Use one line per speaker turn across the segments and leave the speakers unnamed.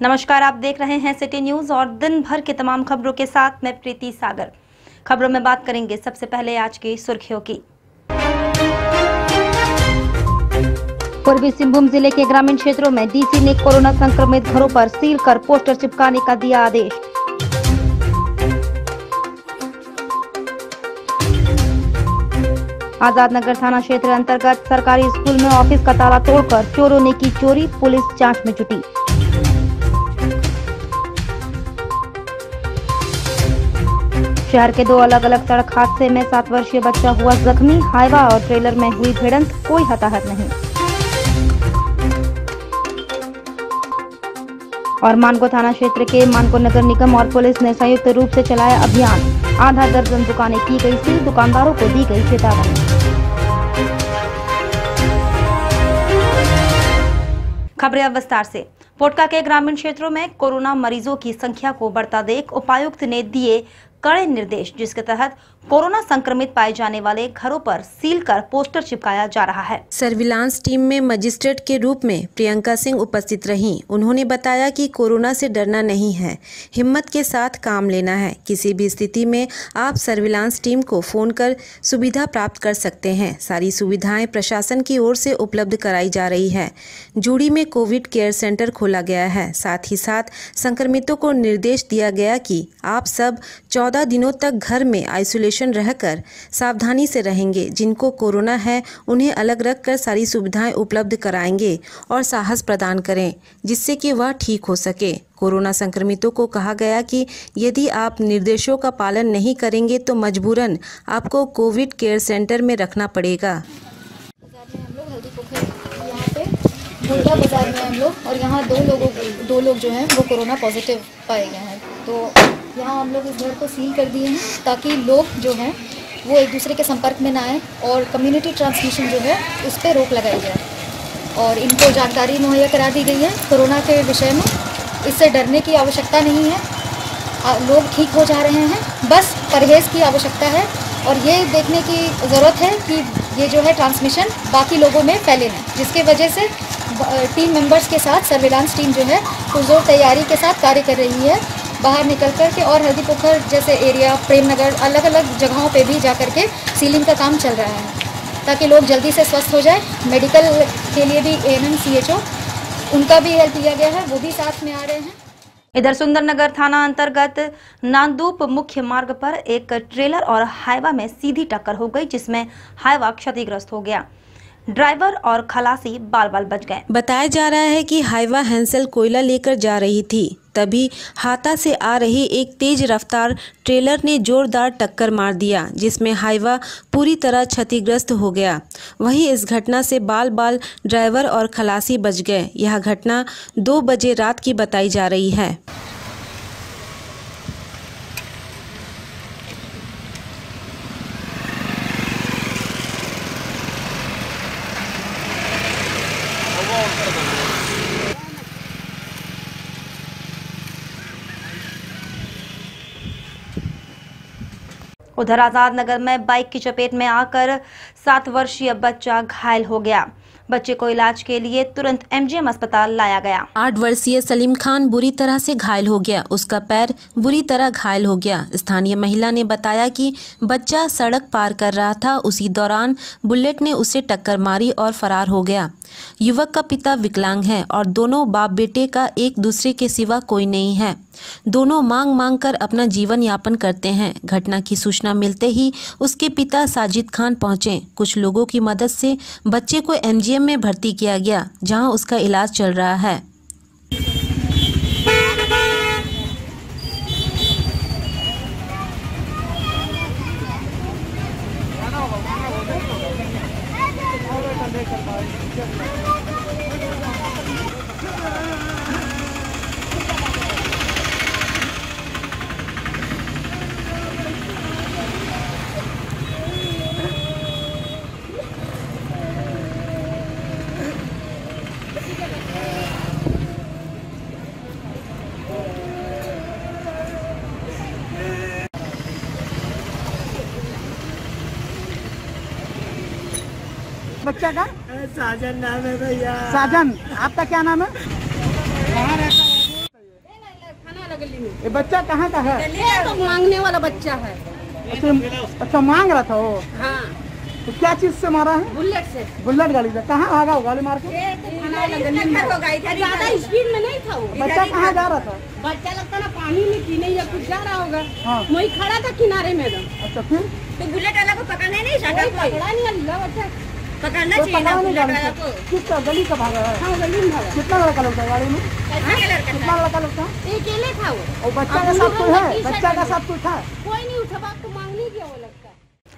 नमस्कार, आप देख रहे हैं सिटी न्यूज और दिन भर के तमाम खबरों के साथ मैं प्रीति सागर। खबरों में बात करेंगे सबसे पहले आज की सुर्खियों की। पूर्वी सिंहभूम जिले के ग्रामीण क्षेत्रों में डीसी ने कोरोना संक्रमित घरों पर सील कर पोस्टर चिपकाने का दिया आदेश। आजाद नगर थाना क्षेत्र अंतर्गत सरकारी स्कूल में ऑफिस का ताला तोड़कर चोरों ने की चोरी, पुलिस जांच में जुटी। शहर के दो अलग अलग सड़क हादसे में 7 वर्षीय बच्चा हुआ जख्मी, हाईवा और ट्रेलर में हुई भिड़ंत, कोई हताहत नहीं। और मानगो थाना क्षेत्र के मानगो नगर निगम और पुलिस ने संयुक्त रूप से चलाया अभियान। आधा दर्जन दुकानें की गई सील, दुकानदारों को दी गई चेतावनी। खबरें अब विस्तार से। पोटका के ग्रामीण क्षेत्रों में कोरोना मरीजों की संख्या को बढ़ता देख उपायुक्त ने दिए कड़े निर्देश, जिसके तहत कोरोना संक्रमित पाए जाने वाले घरों पर सील कर पोस्टर चिपकाया जा रहा है।
सर्विलांस टीम में मजिस्ट्रेट के रूप में प्रियंका सिंह उपस्थित रहीं। उन्होंने बताया कि कोरोना से डरना नहीं है, हिम्मत के साथ काम लेना है। किसी भी स्थिति में आप सर्विलांस टीम को फोन कर सुविधा प्राप्त कर सकते हैं। सारी सुविधाएं प्रशासन की ओर से उपलब्ध कराई जा रही है। जूड़ी में कोविड केयर सेंटर खोला गया है। साथ ही साथ संक्रमितों को निर्देश दिया गया कि आप सब 14 दिनों तक घर में आइसोलेशन रहकर सावधानी से रहेंगे। जिनको कोरोना है उन्हें अलग रखकर सारी सुविधाएं उपलब्ध कराएंगे और साहस प्रदान करें जिससे कि वह ठीक हो सके। कोरोना संक्रमितों को कहा गया कि यदि आप निर्देशों का पालन नहीं करेंगे तो मजबूरन आपको कोविड केयर सेंटर में रखना पड़ेगा।
मुर्गा बाजार में हम लोग और यहाँ दो लोग जो हैं वो कोरोना पॉजिटिव पाए गए हैं। तो यहाँ हम लोग इस घर को सील कर दिए हैं ताकि लोग जो हैं वो एक दूसरे के संपर्क में ना आए और कम्युनिटी ट्रांसमिशन जो है उस पर रोक लगाई जाए। और इनको जानकारी मुहैया करा दी गई है कोरोना के विषय में। इससे डरने की आवश्यकता नहीं है, लोग ठीक हो जा रहे हैं, बस परहेज़ की आवश्यकता है। और ये देखने की ज़रूरत है कि ये जो है ट्रांसमिशन बाकी लोगों में फैले नहीं, जिसके वजह से टीम मेंबर्स के साथ सर्विलांस टीम जो है पुरजोर तैयारी के साथ कार्य कर रही है। बाहर निकल कर के और हल्दी पोखर जैसे एरिया, प्रेम नगर, अलग अलग जगहों पे भी जा कर के सीलिंग का काम चल रहा है ताकि लोग जल्दी से स्वस्थ हो जाए। मेडिकल के लिए भी ANM CHO उनका भी हेल्प लिया गया है, वो भी साथ में आ रहे हैं।
इधर सुंदरनगर थाना अंतर्गत नांदूप मुख्य मार्ग पर एक ट्रेलर और हाईवा में सीधी टक्कर हो गई, जिसमें हाईवा क्षतिग्रस्त हो गया। ड्राइवर और खलासी बाल बाल बच गए।
बताया जा रहा है कि हाईवा हैंसल कोयला लेकर जा रही थी, तभी हाता से आ रही एक तेज रफ्तार ट्रेलर ने जोरदार टक्कर मार दिया, जिसमें हाईवा पूरी तरह क्षतिग्रस्त हो गया। वहीं इस घटना से बाल बाल ड्राइवर और खलासी बच गए। यह घटना 2 बजे रात की बताई जा रही है।
उधर आजाद नगर में बाइक की चपेट में आकर 7 वर्षीय बच्चा घायल हो गया। बच्चे को इलाज के लिए तुरंत MGM अस्पताल लाया गया।
8 वर्षीय सलीम खान बुरी तरह से घायल हो गया। उसका पैर बुरी तरह घायल हो गया। स्थानीय महिला ने बताया कि बच्चा सड़क पार कर रहा था, उसी दौरान बुलेट ने उसे टक्कर मारी और फरार हो गया। युवक का पिता विकलांग है और दोनों बाप बेटे का एक दूसरे के सिवा कोई नहीं है। दोनों मांग मांग कर अपना जीवन यापन करते हैं। घटना की सूचना मिलते ही उसके पिता साजिद खान पहुंचे। कुछ लोगों की मदद से बच्चे को MGM में भर्ती किया गया, जहां उसका इलाज चल रहा है।
बच्चा का
साजन नाम है भैया।
साजन, आपका क्या नाम है?
कहाँ रहता है? गली में।
ये बच्चा कहाँ का है?
ये तो मांगने वाला बच्चा है।
अच्छा मांग रहा था वो।
हाँ।
तो क्या चीज से मारा है?
बुलेट से।
बुलेट गाड़ी से। कहाँ भागा वो गाड़ी मार के?
ज्यादा स्पीड में नहीं था वो।
बच्चा कहाँ जा रहा था?
बच्चा लगता ना पानी में पीने या कुछ जा रहा होगा।
हाँ।
वही खड़ा था किनारे में एकदम।
अच्छा फिर?
तो बुलेट वाला को पकड़ने नहीं सकता,
पकड़ा नहीं अल्लाह बच्चा।
पकड़ना चाहिए ना बुलेट वाला को।
किस गली का भागा है?
हाँ गली में भागा।
कितना लड़का लोग था गाड़ी में? कितना लड़का लोग था?
अकेले था वो।
और बच्चा का साथ कोई है? बच्चा का साथ कोई था?
कोई नहीं उठा, बाप को मांग नहीं किया वो लगता है।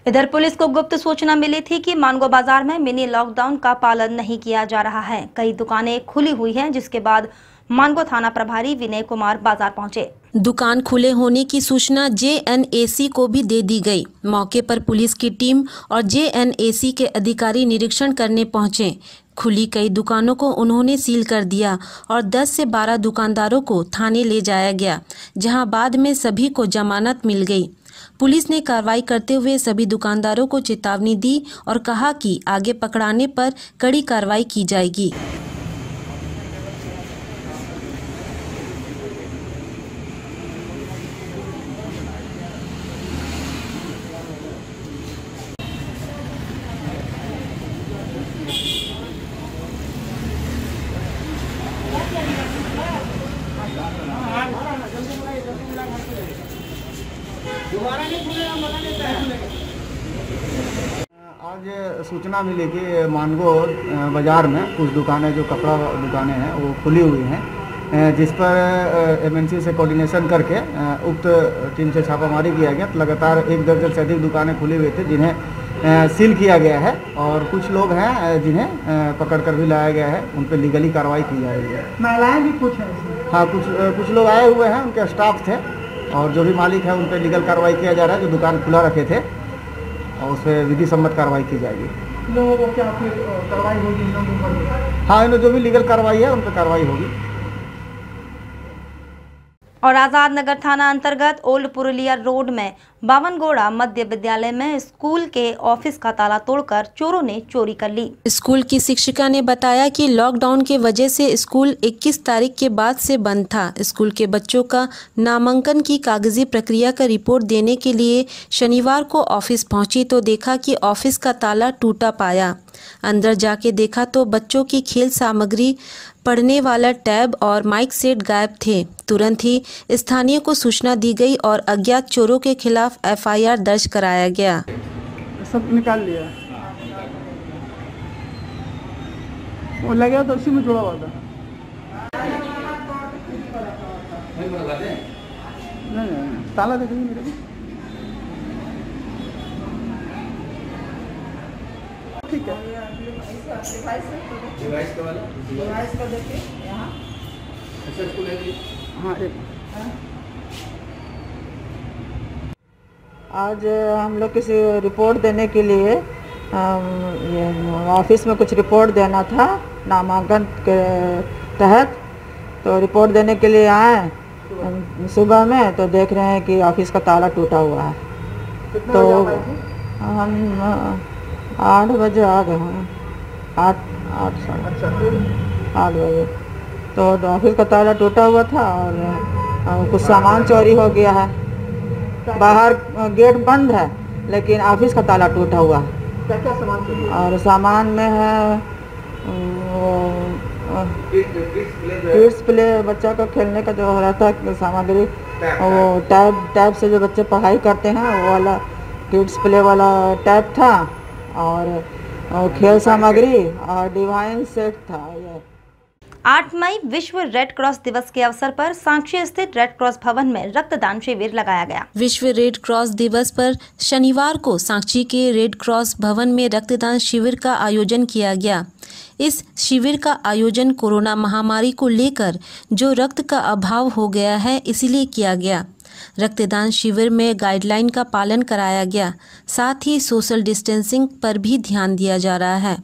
इधर पुलिस को गुप्त सूचना मिली थी कि मानगो बाजार में मिनी लॉकडाउन का पालन नहीं किया जा रहा है। कई दुकानें खुली हुई हैं, जिसके बाद मानगो थाना प्रभारी विनय कुमार बाजार पहुंचे।
दुकान खुले होने की सूचना JNAC को भी दे दी गई। मौके पर पुलिस की टीम और JNAC के अधिकारी निरीक्षण करने पहुंचे। खुली कई दुकानों को उन्होंने सील कर दिया और 10 से 12 दुकानदारों को थाने ले जाया गया, जहां बाद में सभी को जमानत मिल गई। पुलिस ने कार्रवाई करते हुए सभी दुकानदारों को चेतावनी दी और कहा कि आगे पकड़ाने पर कड़ी कार्रवाई की जाएगी।
आज सूचना मिली कि मानगो बाज़ार में कुछ दुकानें जो कपड़ा दुकानें हैं वो खुली हुई हैं, जिस पर MNC से कोऑर्डिनेशन करके उक्त टीम से छापामारी किया गया। तो लगातार 1 दर्जन से अधिक दुकानें खुली हुई थी, जिन्हें सील किया गया है और कुछ लोग हैं जिन्हें पकड़ कर भी लाया गया है। उन पर लीगली कार्रवाई की जाएगी।
महिलाएं भी कुछ हैं?
हाँ, कुछ लोग आए हुए हैं, उनके स्टाफ थे और जो भी मालिक है उन पर लीगल कार्रवाई किया जा रहा है। जो दुकान खुला रखे थे और उस पर विधि सम्मत कार्रवाई की जाएगी।
लोगों को क्या फिर कार्रवाई होगी इन लोगों पर?
हाँ, इन्हें जो भी लीगल कार्रवाई है उन पर कार्रवाई होगी।
और आजाद नगर थाना अंतर्गत ओल्ड पुरुलिया रोड में बावनगोड़ा मध्य विद्यालय में स्कूल के ऑफिस का ताला तोड़कर चोरों ने चोरी कर ली।
स्कूल की शिक्षिका ने बताया कि लॉकडाउन के वजह से स्कूल 21 तारीख के बाद से बंद था। स्कूल के बच्चों का नामांकन की कागजी प्रक्रिया का रिपोर्ट देने के लिए शनिवार को ऑफिस पहुंची तो देखा कि ऑफिस का ताला टूटा पाया। अंदर जाके देखा तो बच्चों की खेल सामग्री, पढ़ने वाला टैब और माइक सेट गायब थे। तुरंत ही स्थानीय को सूचना दी गई और अज्ञात चोरों के खिलाफ FIR दर्ज कराया गया।
सब निकाल लिया, वो लगे तो उसी में जुड़ा हुआ था। नहीं, ताला देखिए मेरे को। ठीक है,
डिवाइस का देखिए यहाँ।
हाँ एक
आज हम लोग किसी रिपोर्ट देने के लिए ऑफिस में कुछ रिपोर्ट देना था नामांकन के तहत, तो रिपोर्ट देने के लिए आए सुबह में तो देख रहे हैं कि ऑफिस का ताला टूटा हुआ है। तो हम 8 बजे आ गए हैं, 8 बजे। तो ऑफिस का ताला टूटा हुआ था और कुछ सामान चोरी हो गया है। बाहर गेट बंद है लेकिन ऑफिस का ताला टूटा हुआ है।
क्या सामान चाहिए?
और सामान में है किड्स प्ले, बच्चा का खेलने का जो रहता है सामग्री, वो टैब से जो बच्चे पढ़ाई करते हैं वो वाला किड्स प्ले वाला टैब था और खेल सामग्री और डिवाइन सेट था।
8 मई विश्व रेड क्रॉस दिवस के अवसर पर सांची स्थित रेड क्रॉस भवन में रक्तदान शिविर लगाया गया।
विश्व रेड क्रॉस दिवस पर शनिवार को सांची के रेड क्रॉस भवन में रक्तदान शिविर का आयोजन किया गया। इस शिविर का आयोजन कोरोना महामारी को लेकर जो रक्त का अभाव हो गया है इसीलिए किया गया। रक्तदान शिविर में गाइडलाइन का पालन कराया गया, साथ ही सोशल डिस्टेंसिंग पर भी ध्यान दिया जा रहा है।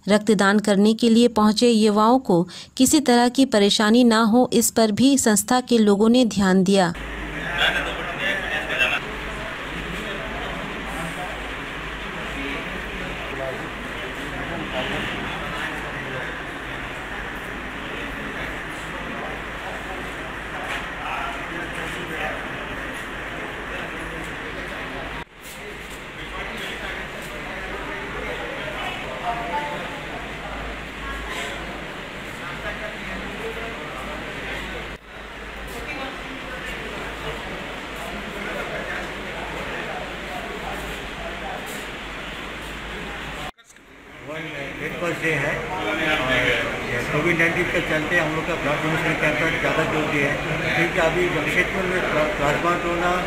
रक्तदान करने के लिए पहुंचे युवाओं को किसी तरह की परेशानी ना हो, इस पर भी संस्था के लोगों ने ध्यान दिया।
कोविड-19 के चलते हम लोग का ब्लड डोनेशन कैंप पर ज़्यादा जोर दिया है, क्योंकि अभी जमशेदपुर में प्लाज्मा डोनर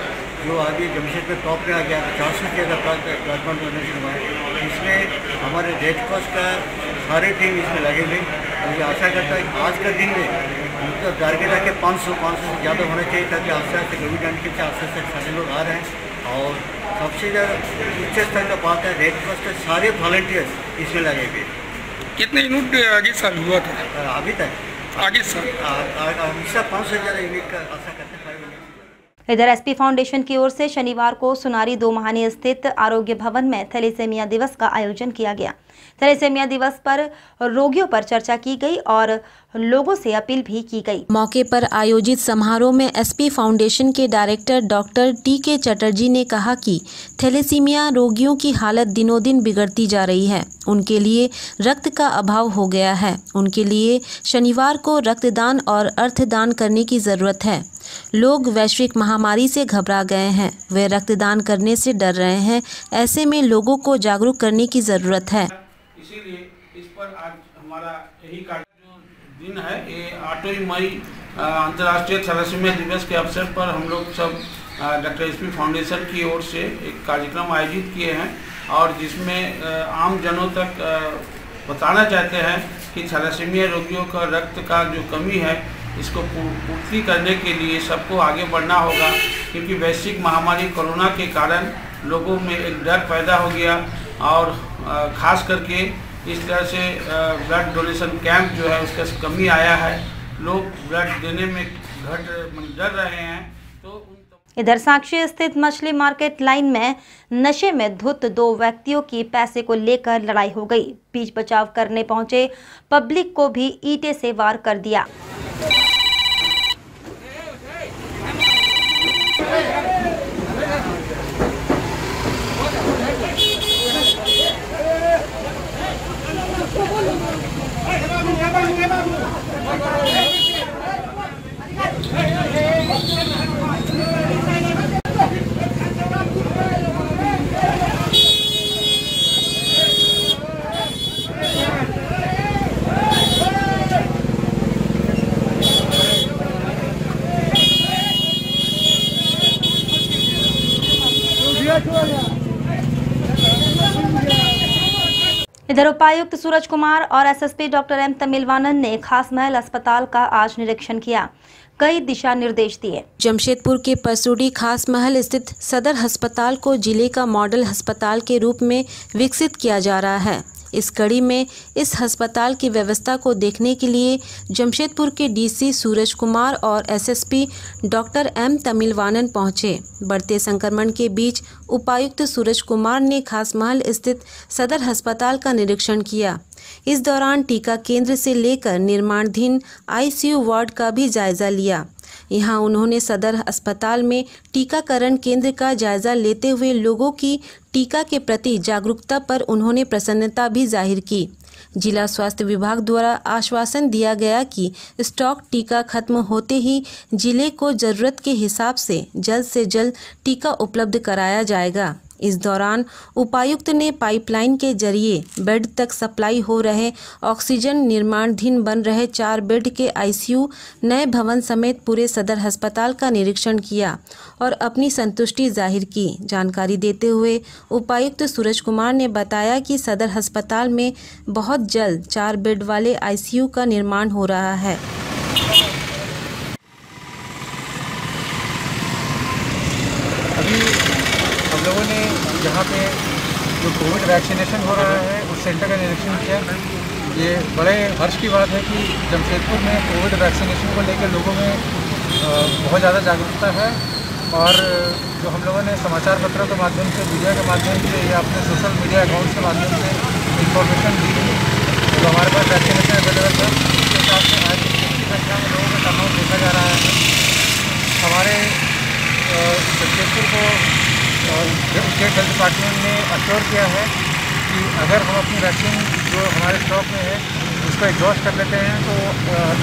जो अभी जमशेदपुर टॉप पे आ गया, 50 से ज़्यादा प्लाज्मा डोनेशन हुआ है। इसमें हमारे रेड क्रॉस का सारे टीम इसमें लगे हुए। मुझे आशा करता है आज का दिन में उनका टारगेट है कि 500 से ज़्यादा होना चाहिए, ताकि आस्ते आस्ते कोविड-19 से आस्ते सारे लोग आ रहे हैं। और सबसे ज़्यादा उच्च स्तर का बात है, रेड क्रॉस के सारे वॉलंटियर्स इसमें लगे हुए।
कितने यूनिट आगे साल हुआ था?
अभी तक
आगे साल
500 से ज़्यादा यूनिट का आशा करते हैं।
इधर एसपी फाउंडेशन की ओर से शनिवार को सुनारी 2 महानी स्थित आरोग्य भवन में थैलेसेमिया दिवस का आयोजन किया गया। थैलेसेमिया दिवस पर रोगियों पर चर्चा की गई और लोगों से अपील भी की गई।
मौके पर आयोजित समारोह में एसपी फाउंडेशन के डायरेक्टर डॉक्टर टी.के. चटर्जी ने कहा कि थैलेसीमिया रोगियों की हालत दिनों दिन बिगड़ती जा रही है। उनके लिए रक्त का अभाव हो गया है। उनके लिए शनिवार को रक्तदान और अर्थदान करने की ज़रूरत है। लोग वैश्विक महामारी से घबरा गए हैं, वे रक्तदान करने से डर रहे हैं। ऐसे में लोगों को जागरूक करने की ज़रूरत है।
इसीलिए इस पर आज हमारा यही जो दिन है, ये 8 मई अंतर्राष्ट्रीय थैलेसीमिया दिवस के अवसर पर हम लोग सब डॉक्टर एसपी फाउंडेशन की ओर से एक कार्यक्रम आयोजित किए हैं, और जिसमें आम जनों तक बताना चाहते हैं कि थैलेसीमिया रोगियों का रक्त का जो कमी है, इसको पूर्ति करने के लिए सबको आगे बढ़ना होगा, क्योंकि वैश्विक महामारी कोरोना के कारण लोगों में एक डर पैदा हो गया। और ख़ास करके इस तरह से ब्लड डोनेशन कैंप जो है उसका कमी आया है, लोग ब्लड देने में डर रहे हैं। तो
इधर साक्षी स्थित मछली मार्केट लाइन में नशे में धुत 2 व्यक्तियों की पैसे को लेकर लड़ाई हो गई। बीच बचाव करने पहुंचे पब्लिक को भी ईंटें से वार कर दिया। इधर उपायुक्त सूरज कुमार और एसएसपी डॉक्टर एम तमिलवानन ने खास महल अस्पताल का आज निरीक्षण किया, कई दिशा निर्देश दिए।
जमशेदपुर के परसुडी खास महल स्थित सदर अस्पताल को जिले का मॉडल अस्पताल के रूप में विकसित किया जा रहा है। इस कड़ी में इस अस्पताल की व्यवस्था को देखने के लिए जमशेदपुर के डीसी सूरज कुमार और एसएसपी डॉक्टर एम तमिलवानन पहुंचे। बढ़ते संक्रमण के बीच उपायुक्त सूरज कुमार ने खास महल स्थित सदर अस्पताल का निरीक्षण किया। इस दौरान टीका केंद्र से लेकर निर्माणाधीन आईसीयू वार्ड का भी जायजा लिया। यहाँ उन्होंने सदर अस्पताल में टीकाकरण केंद्र का जायजा लेते हुए लोगों की टीका के प्रति जागरूकता पर उन्होंने प्रसन्नता भी जाहिर की। जिला स्वास्थ्य विभाग द्वारा आश्वासन दिया गया कि स्टॉक टीका खत्म होते ही जिले को जरूरत के हिसाब से जल्द टीका उपलब्ध कराया जाएगा। इस दौरान उपायुक्त ने पाइपलाइन के जरिए बेड तक सप्लाई हो रहे ऑक्सीजन, निर्माणाधीन बन रहे 4 बेड के आईसीयू, नए भवन समेत पूरे सदर अस्पताल का निरीक्षण किया और अपनी संतुष्टि जाहिर की। जानकारी देते हुए उपायुक्त सूरज कुमार ने बताया कि सदर अस्पताल में बहुत जल्द 4 बेड वाले आईसीयू का निर्माण हो रहा है।
हम लोगों ने यहाँ पे जो कोविड वैक्सीनेशन हो रहा है उस सेंटर का निरीक्षण किया। ये बड़े हर्ष की बात है कि जमशेदपुर में कोविड वैक्सीनेशन को लेकर लोगों में बहुत ज़्यादा जागरूकता है, और जो हम लोगों ने समाचार पत्रों के माध्यम से, मीडिया के माध्यम से या अपने सोशल मीडिया अकाउंट्स के माध्यम से इंफॉर्मेशन दी, जो हमारे पास वैक्सीनेशन अवेलेबल है उसके हिसाब से आज की संख्या में लोगों का टर्नआउट देखा जा रहा है। हमारे जमशेदपुर को स्टेट हेल्थ डिपार्टमेंट ने अश्योर किया है कि अगर हम अपनी वैक्सीन जो हमारे स्टॉक में है उसको एग्जॉस्ट कर लेते हैं तो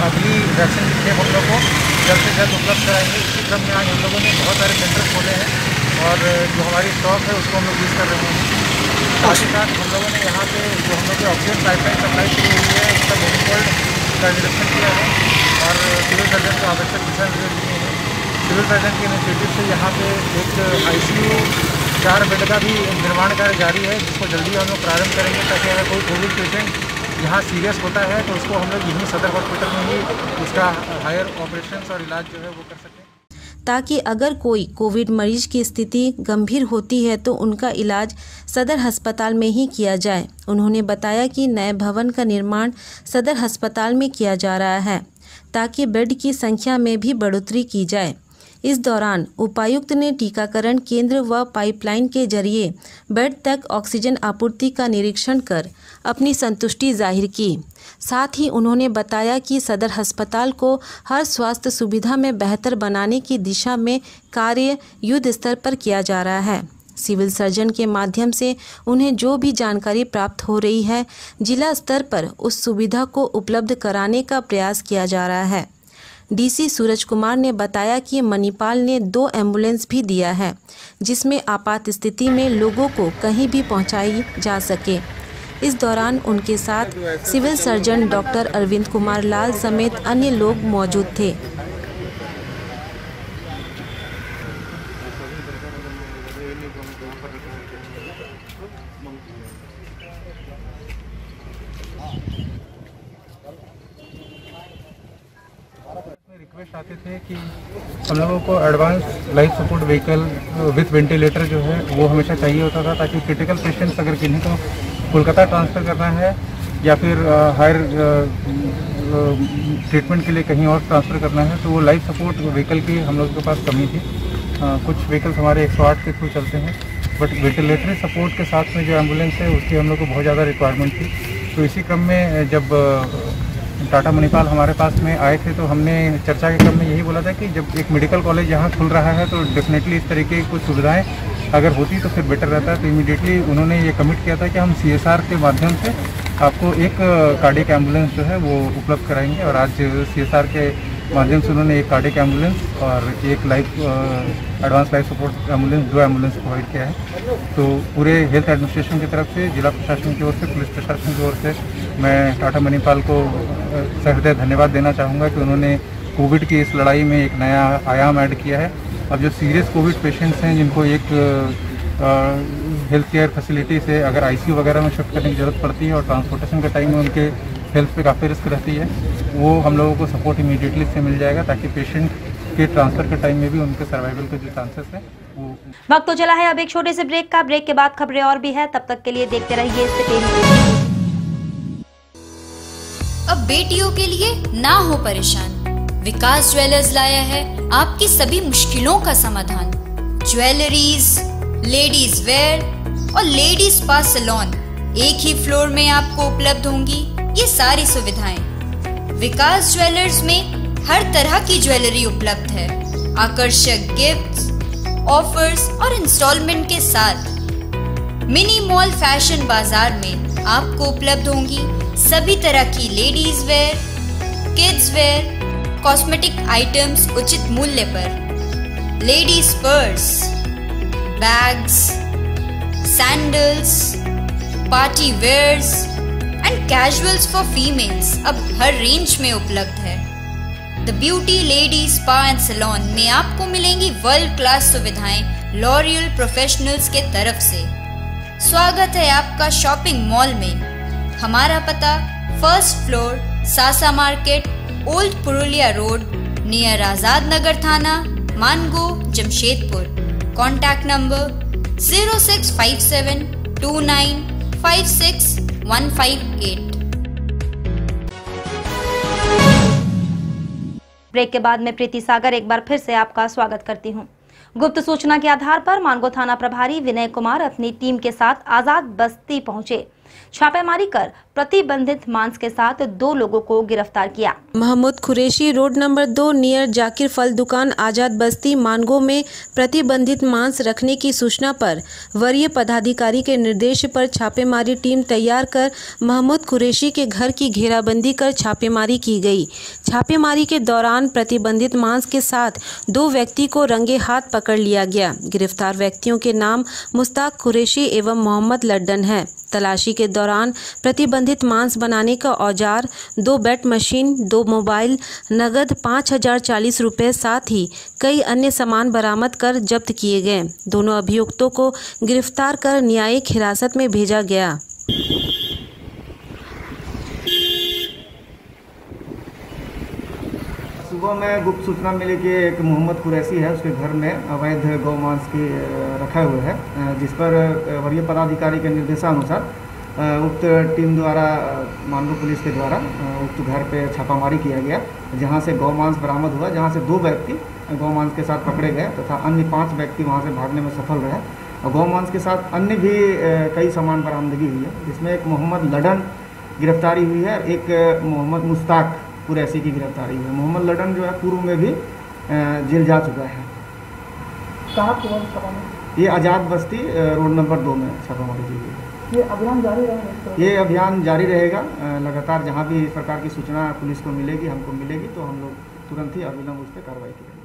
अगली वैक्सीन की खेप हम लोग को जल्द से जल्द उपलब्ध कराएंगे। इसी क्रम में आज हम लोगों ने बहुत सारे सेंटर खोले हैं और जो हमारी स्टॉक है उसको हम लोग यूज़ कर रहे हैं। साथ ही साथ हम लोगों ने यहाँ पे जो हम लोग की ऑक्सीजन पाइपलाइन सप्लाई शुरू हुई है उसका मेरीगोल्ड
का निरीक्षण किया है और सिविल सर्जन को आवश्यक दिशा निर्देश दिए हैं। सिविल सर्जन के इनिशिएटिव से यहाँ पे एक ICU 4 बेड का भी निर्माण कार्य जारी है, जिसको जल्दी हम लोग प्रारंभ करेंगे, ताकि अगर कोई कोविड पेशेंट यहाँ सीरियस होता है तो उसको हम लोग यहीं सदर हॉस्पिटल में ही उसका हायर ऑपरेशन और इलाज जो है वो कर सकें,
ताकि अगर कोई कोविड मरीज की स्थिति गंभीर होती है तो उनका इलाज सदर अस्पताल में ही किया जाए। उन्होंने बताया कि नए भवन का निर्माण सदर अस्पताल में किया जा रहा है ताकि बेड की संख्या में भी बढ़ोतरी की जाए। इस दौरान उपायुक्त ने टीकाकरण केंद्र व पाइपलाइन के जरिए बेड तक ऑक्सीजन आपूर्ति का निरीक्षण कर अपनी संतुष्टि जाहिर की। साथ ही उन्होंने बताया कि सदर अस्पताल को हर स्वास्थ्य सुविधा में बेहतर बनाने की दिशा में कार्य युद्ध स्तर पर किया जा रहा है। सिविल सर्जन के माध्यम से उन्हें जो भी जानकारी प्राप्त हो रही है, जिला स्तर पर उस सुविधा को उपलब्ध कराने का प्रयास किया जा रहा है। DC सूरज कुमार ने बताया कि मणिपाल ने 2 एम्बुलेंस भी दिया है, जिसमें आपात स्थिति में लोगों को कहीं भी पहुंचाई जा सके। इस दौरान उनके साथ civil surgeon doctor Arvind Kumar Lal समेत अन्य लोग मौजूद थे।
रिक्वेस्ट आते थे कि हम लोगों को advance life support vehicle with ventilator जो है वो हमेशा चाहिए होता था, ताकि क्रिटिकल पेशेंट्स अगर किन्हीं को कोलकाता ट्रांसफ़र करना है या फिर हायर ट्रीटमेंट के लिए कहीं और ट्रांसफ़र करना है तो वो लाइफ सपोर्ट व्हीकल की हम लोगों के पास कमी थी। कुछ व्हीकल्स हमारे 108 के थ्रू चलते हैं, बट वेंटिलेटरी सपोर्ट के साथ में जो एम्बुलेंस है उसकी हम लोग को बहुत ज़्यादा रिक्वायरमेंट थी। तो इसी क्रम में जब टाटा मणिपाल हमारे पास में आए थे तो हमने चर्चा के क्रम में यही बोला था कि जब एक मेडिकल कॉलेज यहाँ खुल रहा है तो डेफिनेटली इस तरीके की कुछ सुविधाएं अगर होती तो फिर बेटर रहता है। तो इमीडिएटली उन्होंने ये कमिट किया था कि हम CSR के माध्यम से आपको एक कार्डियक एम्बुलेंस जो है वो उपलब्ध कराएंगे, और आज CSR के माध्यम से उन्होंने एक कार्डियक एम्बुलेंस और एक advance life support ambulance 2 ambulance provide किया है। तो पूरे हेल्थ एडमिनिस्ट्रेशन की तरफ से, जिला प्रशासन की ओर से, पुलिस प्रशासन की ओर से मैं टाटा मणिपाल को सहृदय धन्यवाद देना चाहूँगा कि उन्होंने कोविड की इस लड़ाई में एक नया आयाम ऐड किया है। अब जो सीरियस कोविड पेशेंट्स हैं जिनको एक हेल्थ केयर फैसिलिटी से अगर ICU वगैरह में शिफ्ट करने की ज़रूरत पड़ती है और ट्रांसपोर्टेशन के टाइम में उनके हेल्थ पे काफ़ी रिस्क रहती है, वो हम लोगों को सपोर्ट इमीडिएटली से मिल जाएगा, ताकि पेशेंट के ट्रांसफ़र के टाइम में भी उनके सर्वाइवल के जो चांसेस हैं वो।
वक्त तो चला है अब एक छोटे से ब्रेक का। ब्रेक के बाद खबरें और भी है, तब तक के लिए देखते रहिए सिटी।
अब बेटियों के लिए ना हो परेशान, विकास ज्वेलर्स लाया है आपकी सभी मुश्किलों का समाधान। ज्वेलरीज, लेडीज वेयर और लेडीज स्पा सैलून एक ही फ्लोर में आपको उपलब्ध होंगी ये सारी सुविधाएं। विकास ज्वेलर्स में हर तरह की ज्वेलरी उपलब्ध है, आकर्षक गिफ्ट्स, ऑफर्स और इंस्टॉलमेंट के साथ। मिनी मॉल फैशन बाजार में आपको उपलब्ध होंगी सभी तरह की ladies wear, kids wear, cosmetic items उचित मूल्य पर। Ladies purse, bags, sandals, party wears and casuals for females अब हर रेंज में उपलब्ध है। The beauty lady spa and salon में आपको मिलेंगी वर्ल्ड क्लास सुविधाएं लॉरियल प्रोफेशनल्स के तरफ से। स्वागत है आपका शॉपिंग मॉल में। हमारा पता 1st फ्लोर, सासा market, old Purulia road, near Azad Nagar थाना, Mango, Jamshedpur. Contact number 0657295615
break के बाद में प्रीति सागर एक बार फिर से आपका स्वागत करती हूं। गुप्त सूचना के आधार पर मानगो थाना प्रभारी विनय कुमार अपनी टीम के साथ आजाद बस्ती पहुंचे। छापेमारी कर प्रतिबंधित मांस के साथ 2 लोगों को गिरफ्तार किया।
Mohammad Qureshi road number 2 near Zakir फल दुकान आजाद बस्ती मानगो में प्रतिबंधित मांस रखने की सूचना पर वरीय पदाधिकारी के निर्देश पर छापेमारी टीम तैयार कर मोहम्मद कुरैशी के घर की घेराबंदी कर छापेमारी की गई। छापेमारी के दौरान प्रतिबंधित मांस के साथ 2 व्यक्ति को रंगे हाथ पकड़ लिया गया। गिरफ्तार व्यक्तियों के नाम मुस्ताक कुरैशी एवं मोहम्मद लड्डन है। तलाशी के दौरान प्रतिबंधित मांस बनाने का औजार, 2 बेट मशीन, 2 मोबाइल, नगद 5,040 रुपये साथ ही कई अन्य सामान बरामद कर जब्त किए गए। दोनों अभियुक्तों को गिरफ्तार कर न्यायिक हिरासत में भेजा गया।
सुबह में गुप्त सूचना मिली कि एक मोहम्मद कुरैशी है, उसके घर में अवैध गौ मांस की रखा हुआ है, जिस पर वरीय पदाधिकारी के निर्देशानुसार उक्त टीम द्वारा मानगो पुलिस के द्वारा उक्त घर पे छापामारी किया गया, जहां से गौ मांस बरामद हुआ, जहां से 2 व्यक्ति गौ मांस के साथ पकड़े गए तथा अन्य 5 व्यक्ति वहां से भागने में सफल रहे। और गौ मांस के साथ अन्य भी कई सामान बरामदगी हुई है, जिसमें एक मोहम्मद लडन गिरफ्तारी हुई है, एक मोहम्मद मुश्ताक कुरैशी की गिरफ्तारी हुई है। मोहम्मद लडन जो है पूर्व में भी जेल जा चुका है।
कहाँ छापामारी?
ये आज़ाद बस्ती रोड नंबर 2 में छापामारी की गई है।
ये अभियान जारी रहेगा?
ये अभियान जारी रहेगा लगातार। जहाँ भी इस प्रकार की सूचना पुलिस को मिलेगी, हमको मिलेगी, तो हम लोग तुरंत ही अविलंब उस पर कार्रवाई करेंगे।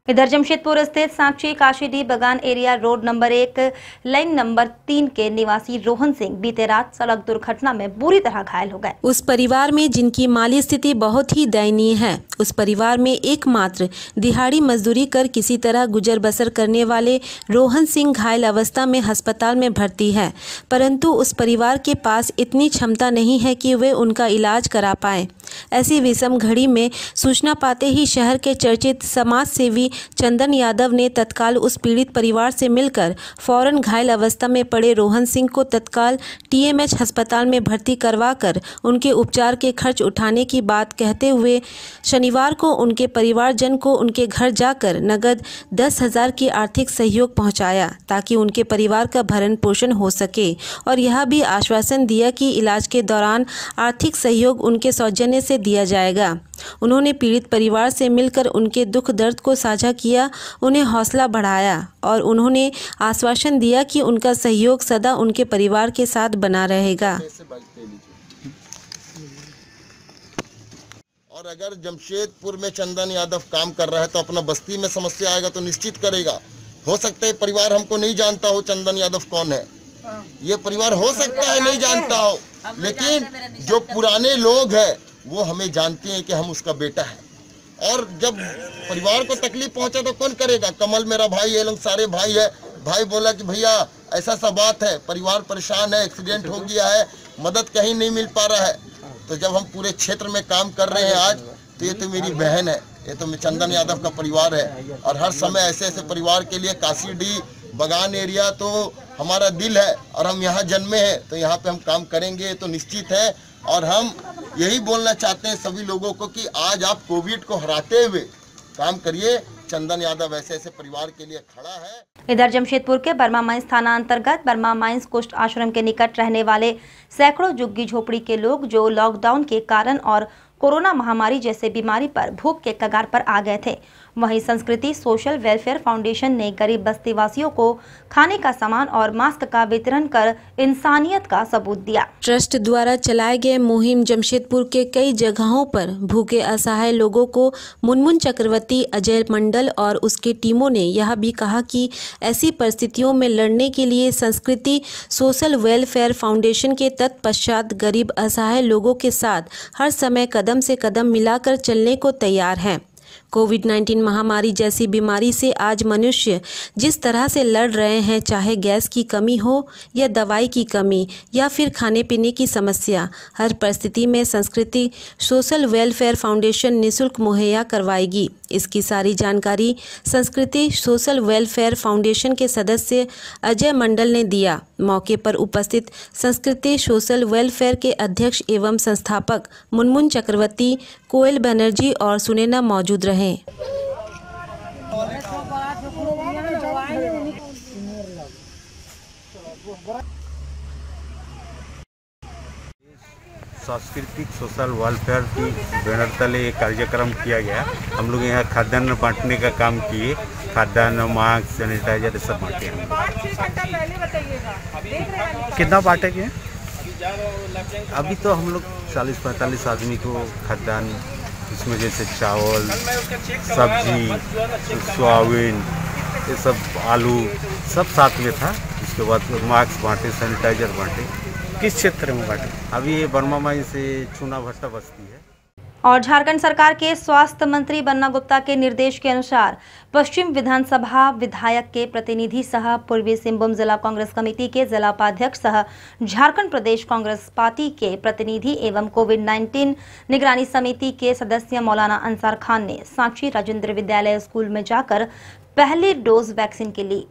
इधर जमशेदपुर स्थित साक्षी काशीडी बगान area road number 1 line number 3 के निवासी रोहन सिंह बीते रात सड़क दुर्घटना में बुरी तरह घायल हो गए।
उस परिवार में जिनकी माली स्थिति बहुत ही दयनीय है, उस परिवार में एकमात्र दिहाड़ी मजदूरी कर किसी तरह गुजर बसर करने वाले रोहन सिंह घायल अवस्था में अस्पताल में भर्ती है, परंतु उस परिवार के पास इतनी क्षमता नहीं है कि वे उनका इलाज करा पाए। ऐसी विषम घड़ी में सूचना पाते ही शहर के चर्चित समाज सेवी चंदन यादव ने तत्काल उस पीड़ित परिवार से मिलकर फौरन घायल अवस्था में पड़े रोहन सिंह को तत्काल TMH अस्पताल में भर्ती करवाकर उनके उपचार के खर्च उठाने की बात कहते हुए शनिवार को उनके परिवारजन को उनके घर जाकर नगद 10,000 की आर्थिक सहयोग पहुंचाया, ताकि उनके परिवार का भरण पोषण हो सके, और यह भी आश्वासन दिया कि इलाज के दौरान आर्थिक सहयोग उनके सौजन्य से दिया जाएगा। उन्होंने पीड़ित परिवार से मिलकर उनके दुख दर्द को साझा किया, उन्हें हौसला बढ़ाया और उन्होंने आश्वासन दिया कि उनका सहयोग सदा उनके परिवार के साथ बना रहेगा।
और अगर जमशेदपुर में चंदन यादव काम कर रहा है तो अपना बस्ती में समस्या आएगा तो निश्चित करेगा। हो सकता है परिवार हमको नहीं जानता हो चंदन यादव कौन है, ये परिवार हो सकता है नहीं जानता हो, लेकिन जो पुराने लोग हैं वो हमें जानते हैं कि हम उसका बेटा है। और जब परिवार को तकलीफ पहुंचा तो कौन करेगा? कमल मेरा भाई, ये लोग सारे भाई है। भाई बोला कि भैया ऐसा सा बात है, परिवार परेशान है, एक्सीडेंट हो गया है, मदद कहीं नहीं मिल पा रहा है। तो जब हम पूरे क्षेत्र में काम कर रहे हैं आज, तो ये तो मेरी बहन है, ये तो चंदन यादव का परिवार है। और हर समय ऐसे ऐसे परिवार के लिए काशीडी बगान एरिया तो हमारा दिल है और हम यहाँ जन्मे हैं, तो यहाँ पे हम काम करेंगे तो निश्चित है। और हम यही बोलना चाहते हैं सभी लोगों को कि आज आप कोविड को हराते हुए काम करिए। चंदन यादव ऐसे ऐसे परिवार के लिए खड़ा है।
इधर जमशेदपुर के बर्मा माइंस थाना अंतर्गत बर्मा माइंस कुष्ठ आश्रम के निकट रहने वाले सैकड़ों झुग्गी झोपड़ी के लोग जो लॉकडाउन के कारण और कोरोना महामारी जैसे बीमारी पर भूख के कगार पर आ गए थे, वहीं संस्कृति सोशल वेलफेयर फाउंडेशन ने गरीब बस्तीवासियों को खाने का सामान और मास्क का वितरण कर इंसानियत का सबूत दिया।
ट्रस्ट द्वारा चलाए गए मुहिम जमशेदपुर के कई जगहों पर भूखे असहाय लोगों को मुनमुन चक्रवर्ती, अजय मंडल और उसके टीमों ने यह भी कहा कि ऐसी परिस्थितियों में लड़ने के लिए संस्कृति सोशल वेलफेयर फाउंडेशन के तत्पश्चात गरीब असहाय लोगों के साथ हर समय कदम से कदम मिलाकर चलने को तैयार हैं। कोविड-19 महामारी जैसी बीमारी से आज मनुष्य जिस तरह से लड़ रहे हैं, चाहे गैस की कमी हो या दवाई की कमी या फिर खाने पीने की समस्या, हर परिस्थिति में संस्कृति सोशल वेलफेयर फाउंडेशन निःशुल्क मुहैया करवाएगी। इसकी सारी जानकारी संस्कृति सोशल वेलफेयर फाउंडेशन के सदस्य अजय मंडल ने दिया। मौके पर उपस्थित संस्कृति सोशल वेलफेयर के अध्यक्ष एवं संस्थापक मुनमुन चक्रवर्ती, कोयल बनर्जी और सुनैना मौजूद रहे।
सांस्कृतिक सोशल वेलफेयर की बैनर तले ये कार्यक्रम किया गया। हम लोग यहाँ खाद्यान्न बांटने का काम किए, खाद्यान्न, मास्क, सैनिटाइजर सब बांटे।
कितना बांटेंगे?
अभी तो हम लोग 40-45 आदमी को खाद्यान्न, इसमें जैसे चावल, सब्जी, सोयाबीन, ये सब आलू सब साथ में था। उसके बाद मास्क बांटे, सैनिटाइजर बांटे।
किस क्षेत्र में बांटे?
अभी ये बर्मा माई से चूना भट्टा बस्ती है।
और झारखंड सरकार के स्वास्थ्य मंत्री बन्ना गुप्ता के निर्देश के अनुसार पश्चिम विधानसभा विधायक के प्रतिनिधि सह पूर्वी सिंहभूम जिला कांग्रेस कमेटी के जिला उपाध्यक्ष सह झारखंड प्रदेश कांग्रेस पार्टी के प्रतिनिधि एवं कोविड-19 निगरानी समिति के सदस्य मौलाना अंसार खान ने सांची राजेंद्र विद्यालय स्कूल में जाकर पहली डोज वैक्सीन के लिए।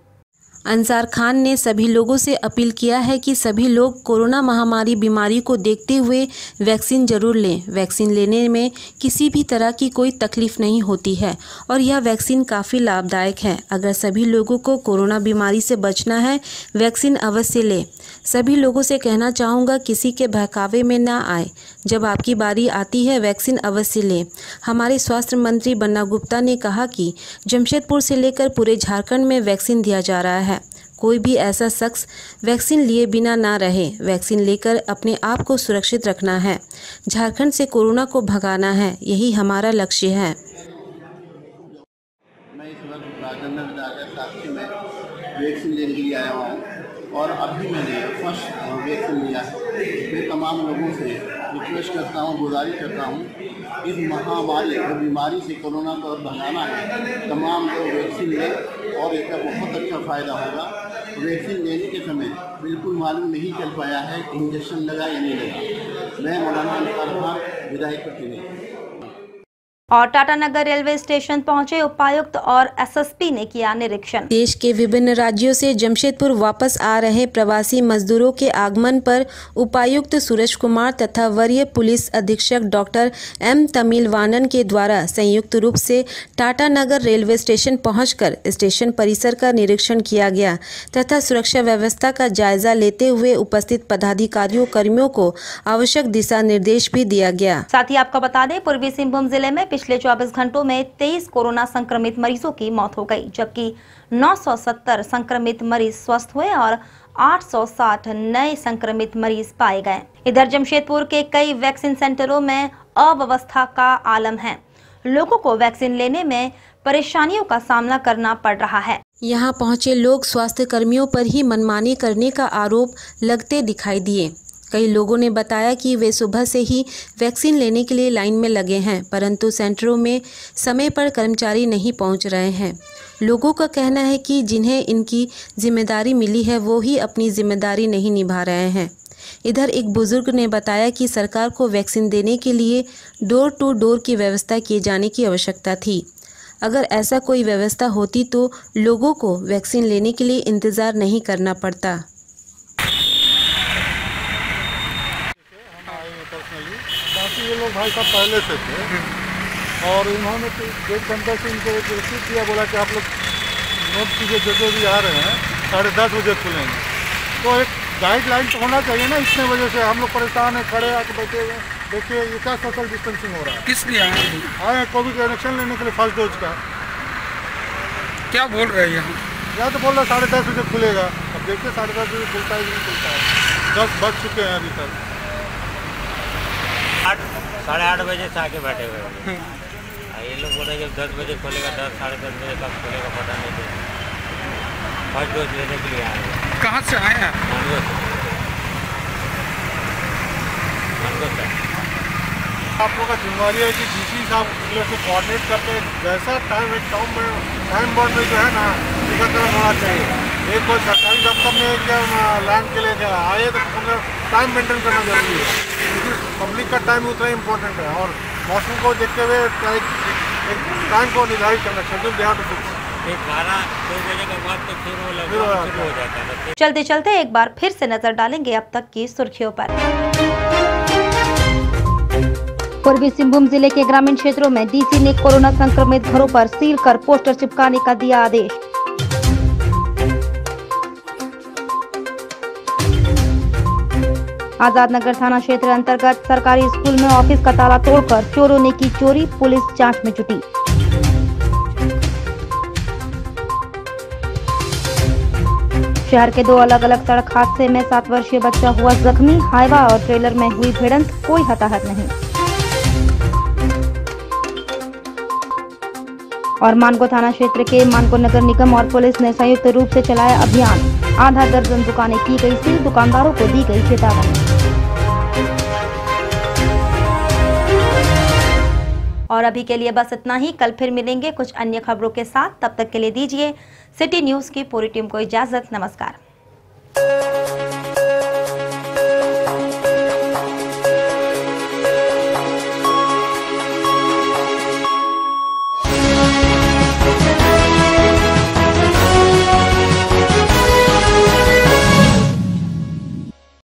अंसार खान ने सभी लोगों से अपील किया है कि सभी लोग कोरोना महामारी बीमारी को देखते हुए वैक्सीन जरूर लें। वैक्सीन लेने में किसी भी तरह की कोई तकलीफ नहीं होती है और यह वैक्सीन काफ़ी लाभदायक है। अगर सभी लोगों को कोरोना बीमारी से बचना है, वैक्सीन अवश्य लें। सभी लोगों से कहना चाहूँगा, किसी के बहकावे में ना आए। जब आपकी बारी आती है, वैक्सीन अवश्य लें। हमारे स्वास्थ्य मंत्री बन्ना गुप्ता ने कहा कि जमशेदपुर से लेकर पूरे झारखंड में वैक्सीन दिया जा रहा है। कोई भी ऐसा शख्स वैक्सीन लिए बिना ना रहे। वैक्सीन लेकर अपने आप को सुरक्षित रखना है। झारखंड से कोरोना को भगाना है, यही हमारा लक्ष्य है।
मैं इस वक्त राजेंद्र विद्यालय सांची में वैक्सीन लेने के लिए आया हुआ हूँ और अभी मैंने फर्स्ट वैक्सीन लिया है। मैं तमाम लोगों से रिक्वेस्ट करता हूँ, गुजारिश करता हूँ, इस महामारी और बीमारी से कोरोना को भगाना है। तमाम लोग वैक्सीन लें और इसका बहुत अच्छा फ़ायदा होगा। वैक्सीन लेने के समय बिल्कुल मालूम नहीं चल पाया है कि इंजेक्शन लगा या नहीं लगा। मैं मौलाना अंसार खान, विधायक प्रतिनिधि।
और टाटानगर रेलवे स्टेशन पहुंचे उपायुक्त और एसएसपी ने किया निरीक्षण।
देश के विभिन्न राज्यों से जमशेदपुर वापस आ रहे प्रवासी मजदूरों के आगमन पर उपायुक्त सूरज कुमार तथा वरीय पुलिस अधीक्षक डॉक्टर एम तमिलवानन के द्वारा संयुक्त रूप से टाटानगर रेलवे स्टेशन पहुंचकर स्टेशन परिसर का निरीक्षण किया गया तथा सुरक्षा व्यवस्था का जायजा लेते हुए उपस्थित पदाधिकारियों कर्मियों को आवश्यक दिशा निर्देश भी दिया गया।
साथ ही आपको बता दें, पूर्वी सिंहभूम जिले में पिछले 24 घंटों में 23 कोरोना संक्रमित मरीजों की मौत हो गई, जबकि 970 संक्रमित मरीज स्वस्थ हुए और 860 नए संक्रमित मरीज पाए गए। इधर जमशेदपुर के कई वैक्सीन सेंटरों में अव्यवस्था का आलम है। लोगों को वैक्सीन लेने में परेशानियों का सामना करना पड़ रहा है।
यहाँ पहुँचे लोग स्वास्थ्य कर्मियों पर ही मनमानी करने का आरोप लगते दिखाई दिए। कई लोगों ने बताया कि वे सुबह से ही वैक्सीन लेने के लिए लाइन में लगे हैं, परंतु सेंटरों में समय पर कर्मचारी नहीं पहुंच रहे हैं। लोगों का कहना है कि जिन्हें इनकी जिम्मेदारी मिली है वो ही अपनी जिम्मेदारी नहीं निभा रहे हैं। इधर एक बुजुर्ग ने बताया कि सरकार को वैक्सीन देने के लिए डोर टू डोर की व्यवस्था किए जाने की आवश्यकता थी। अगर ऐसा कोई व्यवस्था होती तो लोगों को वैक्सीन लेने के लिए इंतज़ार नहीं करना पड़ता।
बाकी ये लोग भाई साहब पहले से थे और इन्होंने तो 1 घंटे से इनको रिसीव किया, बोला कि आप लोग नोट कीजिए, जो भी आ रहे हैं 10:30 बजे खुलेंगे। तो एक गाइडलाइन तो होना चाहिए ना। इतने बजे से हम लोग परेशान हैं, खड़े आके बैठे हुए। देखिए ये क्या सोशल डिस्टेंसिंग हो रहा है।
किस लिए
आए हैं कोविड वैक्सीन लेने के लिए, फर्स्ट डोज का।
क्या बोल रहे हैं
यहाँ तो बोल रहे 10:30 बजे खुलेगा। अब देखिए 10:30 बजे खुलता है कि नहीं खुलता है। 10 बज चुके हैं अभी तक।
8-8:30 बजे से आके बैठे हुए हैं। ये लोग बोल रहे हैं जब 10 बजे खोलेगा, 10 साढ़े 10 बजे कब खोलेगा पता नहीं चलेगा। फर्स्ट डोज लेने के लिए आए हैं।
कहाँ से आए हैं?
आप लोगों का जिम्मेदारी है कि डीसी साहब लोग को कोऑर्डिनेट करके जैसा टाइम बॉन्ड में जो है ना टीकाकरण होना चाहिए। एक कोई सरकारी दफ्तर में क्या लैंड के लिए आए तो टाइम मेंटेन करना जरूरी है, क्योंकि पब्लिक का टाइम उतना इम्पोर्टेंट है। और मौसम को देखते हुए टाइम को निर्धारित करना, शेड्यूल देना तो फिक्स।
12-2 बजे के बाद तो फिर वो शुरू हो जाता है।
चलते चलते एक बार फिर से नजर डालेंगे अब तक की सुर्खियों पर। पूर्वी सिंहभूम जिले के ग्रामीण क्षेत्रों में डीसी ने कोरोना संक्रमित घरों पर सील कर पोस्टर चिपकाने का दिया आदेश। आजाद नगर थाना क्षेत्र अंतर्गत सरकारी स्कूल में ऑफिस का ताला तोड़कर चोरों ने की चोरी, पुलिस जांच में जुटी। शहर के 2 अलग अलग सड़क हादसे में 7 वर्षीय बच्चा हुआ जख्मी। हाईवा और ट्रेलर में हुई भिड़ंत, कोई हताहत नहीं। और मानगो थाना क्षेत्र के मानगो नगर निगम और पुलिस ने संयुक्त रूप से चलाया अभियान। आधा दर्जन दुकानें की गई सील, दुकानदारों को दी गई चेतावनी। और अभी के लिए बस इतना ही। कल फिर मिलेंगे कुछ अन्य खबरों के साथ। तब तक के लिए दीजिए सिटी न्यूज की पूरी टीम को इजाजत। नमस्कार।